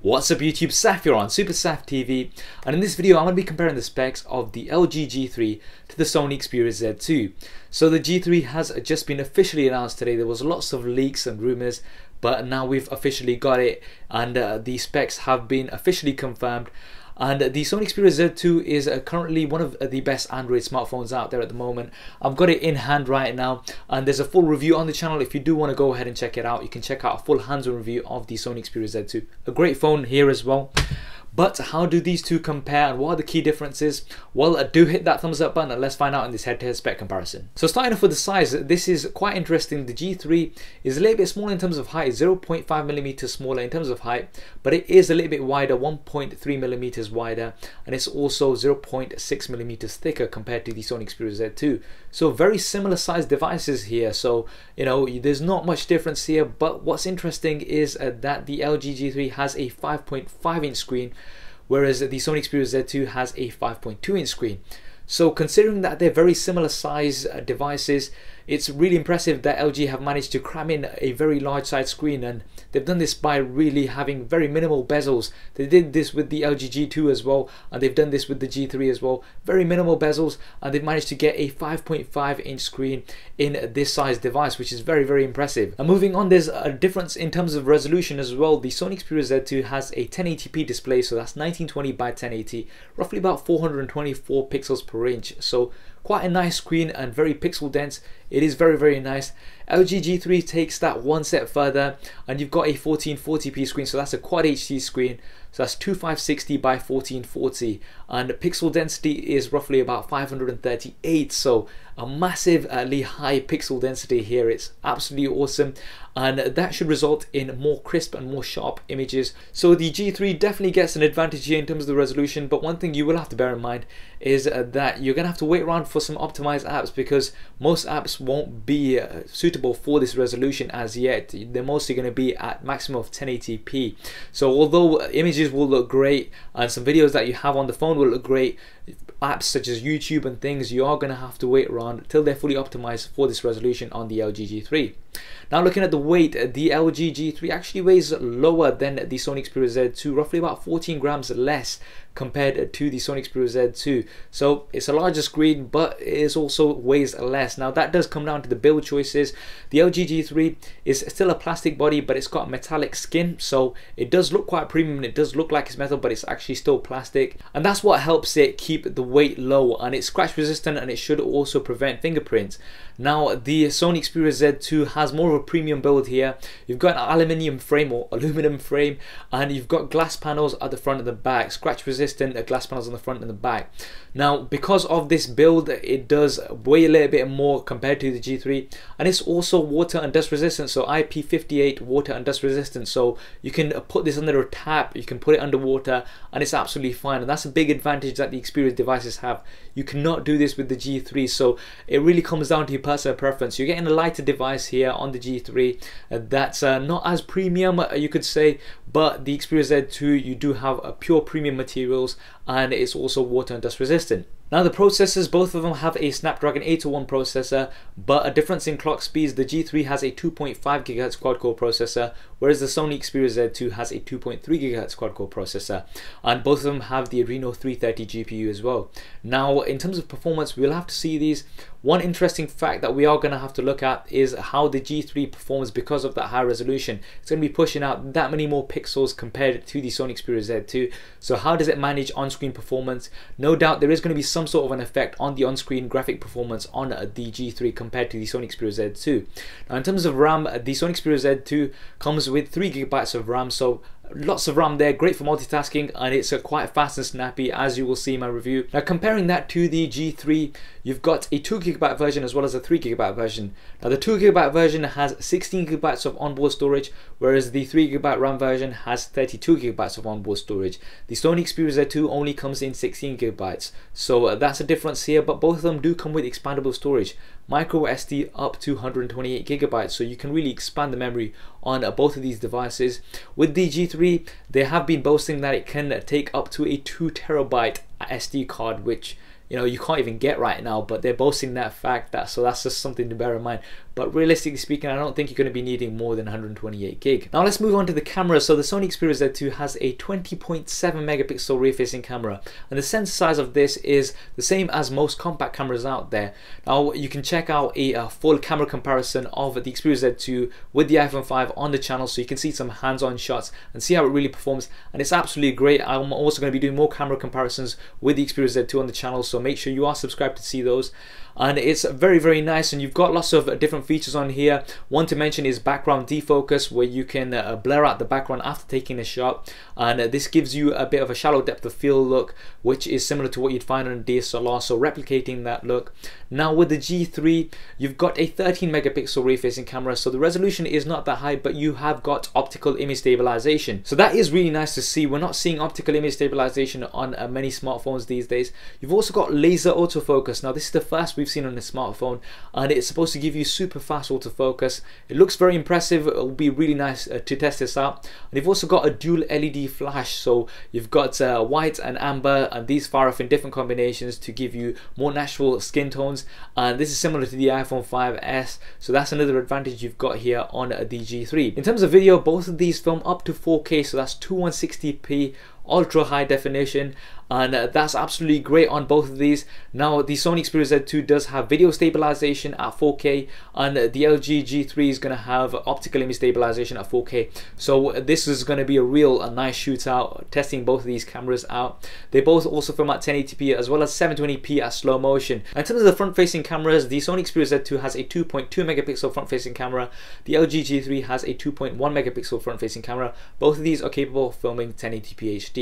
What's up YouTube, Saf here on Super Saf TV, and in this video I'm going to be comparing the specs of the LG G3 to the Sony Xperia Z2. So the G3 has just been officially announced today. There was lots of leaks and rumours, but now we've officially got it, and the specs have been officially confirmed. And the Sony Xperia Z2 is currently one of the best Android smartphones out there at the moment. I've got it in hand right now, and there's a full review on the channel. If you do want to go ahead and check it out, you can check out a full hands-on review of the Sony Xperia Z2. A great phone here as well. But how do these two compare, and what are the key differences? Well, do hit that thumbs up button and let's find out in this head-to-head spec comparison. So starting off with the size, this is quite interesting. The G3 is a little bit smaller in terms of height, 0.5mm smaller in terms of height, but it is a little bit wider, 1.3mm wider, and it's also 0.6mm thicker compared to the Sony Xperia Z2. So very similar size devices here, so you know there's not much difference here. But what's interesting is that the LG G3 has a 5.5-inch screen, whereas the Sony Xperia Z2 has a 5.2-inch screen. So considering that they're very similar size devices, it's really impressive that LG have managed to cram in a very large size screen, and they've done this by really having very minimal bezels. They did this with the LG G2 as well, and they've done this with the G3 as well. Very minimal bezels, and they've managed to get a 5.5-inch screen in this size device, which is very, very impressive. And moving on, there's a difference in terms of resolution as well. The Sony Xperia Z2 has a 1080p display, so that's 1920 by 1080, roughly about 424 pixels per inch. So quite a nice screen and very pixel dense. It is very, very nice. LG G3 takes that one step further, and you've got a 1440p screen, so that's a QuadHD screen. So that's 2560 by 1440, and pixel density is roughly about 538. So a massively high pixel density here. It's absolutely awesome, and that should result in more crisp and more sharp images. So the G3 definitely gets an advantage here in terms of the resolution, but one thing you will have to bear in mind is that you're gonna have to wait around for some optimized apps, because most apps won't be suitable for this resolution as yet. They're mostly going to be at maximum of 1080p. So although images will look great and some videos that you have on the phone will look great, apps such as YouTube and things, you are going to have to wait around till they're fully optimized for this resolution on the LG G3. Now looking at the weight, the LG G3 actually weighs lower than the Sony Xperia Z2, roughly about 14 grams less compared to the Sony Xperia Z2. So it's a larger screen, but it also weighs less. Now that does come down to the build choices. The LG G3 is still a plastic body, but it's got metallic skin, so it does look quite premium. It does look like it's metal, but it's actually still plastic, and that's what helps it keep the weight low, and it's scratch resistant, and it should also prevent fingerprints. Now the Sony Xperia Z2 has more of a premium build here. You've got an aluminum frame, and you've got glass panels at the front and the back, scratch resistant glass panels on the front and the back. Now because of this build, it does weigh a little bit more compared to the G3, and it's also water and dust resistant, so IP58 water and dust resistant. So you can put this under a tap, you can put it underwater, and it's absolutely fine. And that's a big advantage that the Xperia devices have. You cannot do this with the G3, so it really comes down to your personal preference. You're getting a lighter device here on the G3 that's not as premium, you could say, but the Xperia Z2, you do have a pure premium materials, and it's also water and dust resistant. Now the processors, both of them have a Snapdragon 801 processor, but a difference in clock speeds. The G3 has a 2.5 GHz quad-core processor, whereas the Sony Xperia Z2 has a 2.3 GHz quad-core processor, and both of them have the Adreno 330 GPU as well. Now in terms of performance, we'll have to see these. One interesting fact that we are going to have to look at is how the G3 performs because of that high resolution. It's going to be pushing out that many more pixels compared to the Sony Xperia Z2. So how does it manage on-screen performance? No doubt there is going to be some sort of an effect on the on-screen graphic performance on the G3 compared to the Sony Xperia Z2. Now in terms of RAM, the Sony Xperia Z2 comes with 3GB of RAM, so lots of RAM there, great for multitasking, and it's quite fast and snappy, as you will see in my review. Now comparing that to the G3, you've got a 2GB version as well as a 3GB version. Now the 2GB version has 16GB of onboard storage, whereas the 3GB RAM version has 32GB of onboard storage. The Sony Xperia Z2 only comes in 16GB, so that's a difference here, but both of them do come with expandable storage. Micro SD up to 128GB, so you can really expand the memory on both of these devices. With the G3, they have been boasting that it can take up to a 2TB SD card, which you know you can't even get right now, but they're boasting that fact, so that's just something to bear in mind. but realistically speaking, I don't think you're going to be needing more than 128 gig. Now let's move on to the camera. So the Sony Xperia Z2 has a 20.7 megapixel rear-facing camera, and the sensor size of this is the same as most compact cameras out there. Now you can check out a full camera comparison of the Xperia Z2 with the iPhone 5 on the channel, so you can see some hands-on shots and see how it really performs, and it's absolutely great. I'm also going to be doing more camera comparisons with the Xperia Z2 on the channel, so make sure you are subscribed to see those. And it's very nice, and you've got lots of different features on here. One to mention is background defocus, where you can blur out the background after taking a shot, and this gives you a bit of a shallow depth of field look, which is similar to what you'd find on a DSLR, so replicating that look. Now with the G3, you've got a 13 megapixel rear-facing camera, so the resolution is not that high, but you have got optical image stabilization, so that is really nice to see. We're not seeing optical image stabilization on many smartphones these days. You've also got laser autofocus. Now this is the first we've seen on a smartphone, and it's supposed to give you super fast autofocus. It looks very impressive. It will be really nice to test this out. And you've also got a dual LED flash, so you've got white and amber, and these fire off in different combinations to give you more natural skin tones, and this is similar to the iPhone 5s, so that's another advantage you've got here on the G3. In terms of video, both of these film up to 4K, so that's 2160p ultra high definition, and that's absolutely great on both of these. Now the Sony Xperia Z2 does have video stabilization at 4K, and the LG G3 is going to have optical image stabilization at 4K, so this is going to be a nice shootout testing both of these cameras out. They both also film at 1080p as well as 720p at slow motion. In terms of the front facing cameras, the Sony Xperia Z2 has a 2.2 megapixel front facing camera, the LG G3 has a 2.1 megapixel front facing camera. Both of these are capable of filming 1080p HD.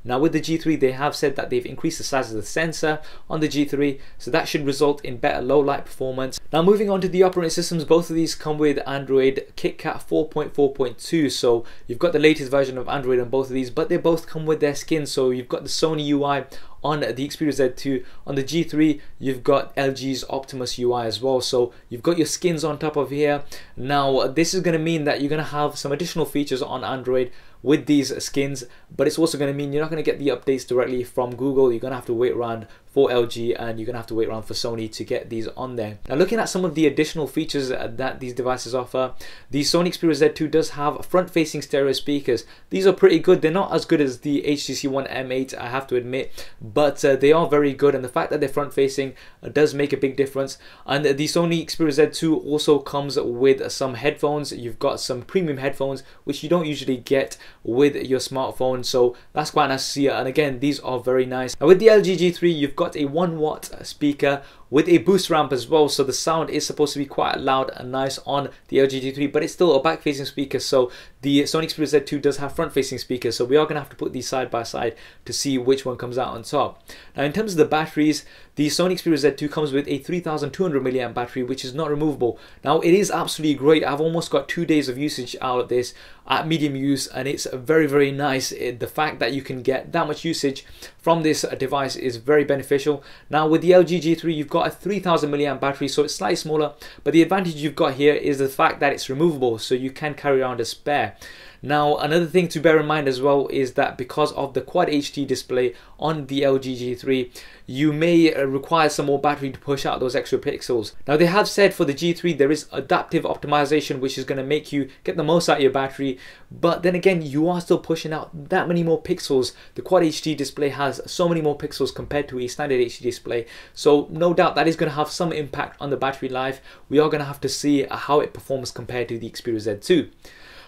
Now with the G3, they have said that they've increased the size of the sensor on the G3, so that should result in better low light performance. Now moving on to the operating systems, both of these come with Android KitKat 4.4.2, so you've got the latest version of Android on both of these, but they both come with their skins. So you've got the Sony UI on the Xperia Z2. On the G3, you've got LG's Optimus UI as well, so you've got your skins on top of here. Now this is going to mean that you're going to have some additional features on Android with these skins, but it's also going to mean you're not going to get the updates directly from Google. You're going to have to wait around for LG, and you're going to have to wait around for Sony to get these on there. Now looking at some of the additional features that these devices offer, the Sony Xperia Z2 does have front-facing stereo speakers. These are pretty good. They're not as good as the HTC One M8, I have to admit, but they are very good, and the fact that they're front-facing does make a big difference. And the Sony Xperia Z2 also comes with some headphones. You've got some premium headphones, which you don't usually get with your smartphone, so that's quite nice to see. And again, these are very nice. Now with the LG G3, you've got a 1-watt speaker with a boost ramp as well, so the sound is supposed to be quite loud and nice on the LG G3, but it's still a back-facing speaker. So the Sony Xperia Z2 does have front-facing speakers, so we are going to have to put these side by side to see which one comes out on top. Now in terms of the batteries, the Sony Xperia Z2 comes with a 3200 mAh battery, which is not removable. Now it is absolutely great. I've almost got 2 days of usage out of this at medium use, and it's very nice. The fact that you can get that much usage from this device is very beneficial. Now with the LG G3, you've got a 3000 mAh battery, so it's slightly smaller, but the advantage you've got here is the fact that it's removable, so you can carry around a spare. Now another thing to bear in mind as well is that because of the QuadHD display on the LG G3, you may require some more battery to push out those extra pixels. Now they have said for the G3 there is adaptive optimization, which is going to make you get the most out of your battery, but then again you are still pushing out that many more pixels. The QuadHD display has so many more pixels compared to a standard HD display, so no doubt that is going to have some impact on the battery life. We are going to have to see how it performs compared to the Xperia Z2.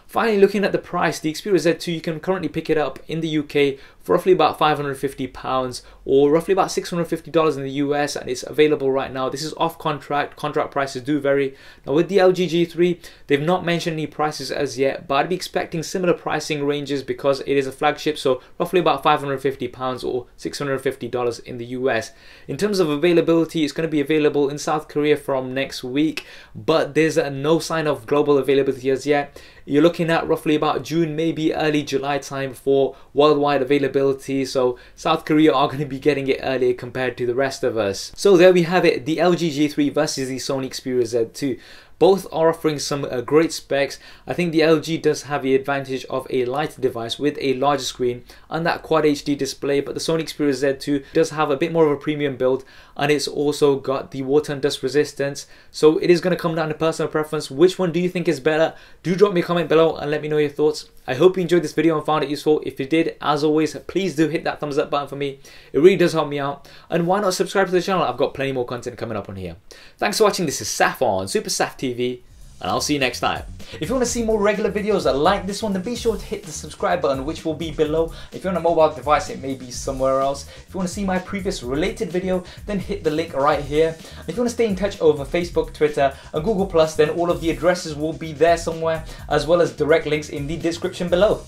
Finally, looking at the price, the Xperia Z2, you can currently pick it up in the UK for roughly about £550 or roughly about $650 in the US, and it's available right now. This is off contract. Contract prices do vary. Now with the LG G3, they've not mentioned any prices as yet, but I'd be expecting similar pricing ranges because it is a flagship, so roughly about £550 or $650 in the US. In terms of availability, it's going to be available in South Korea from next week, but there's no sign of global availability as yet. You're looking at roughly about June, maybe early July time for worldwide availability, so South Korea are going to be getting it earlier compared to the rest of us. So there we have it, the LG G3 versus the Sony Xperia Z2. Both are offering some great specs. I think the LG does have the advantage of a lighter device with a larger screen and that Quad HD display, but the Sony Xperia Z2 does have a bit more of a premium build and it's also got the water and dust resistance. So it is going to come down to personal preference. Which one do you think is better? Do drop me a comment below and let me know your thoughts. I hope you enjoyed this video and found it useful. If you did, as always, please do hit that thumbs up button for me. It really does help me out. And why not subscribe to the channel? I've got plenty more content coming up on here. Thanks for watching. This is Saf on Super Saf TV, and I'll see you next time. If you want to see more regular videos like this one, then be sure to hit the subscribe button, which will be below. If you're on a mobile device, it may be somewhere else. If you want to see my previous related video, then hit the link right here. If you want to stay in touch over Facebook, Twitter, and Google+, then all of the addresses will be there somewhere, as well as direct links in the description below.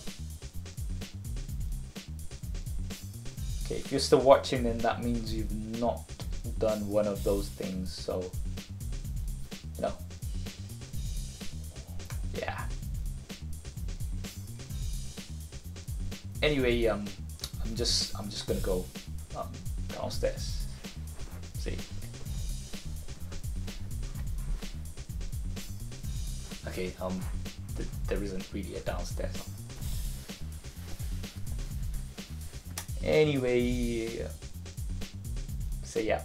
Okay, if you're still watching, then that means you've not done one of those things, so no. Yeah. Anyway, I'm just gonna go downstairs. See. Okay. There isn't really a downstairs. Anyway, so yeah.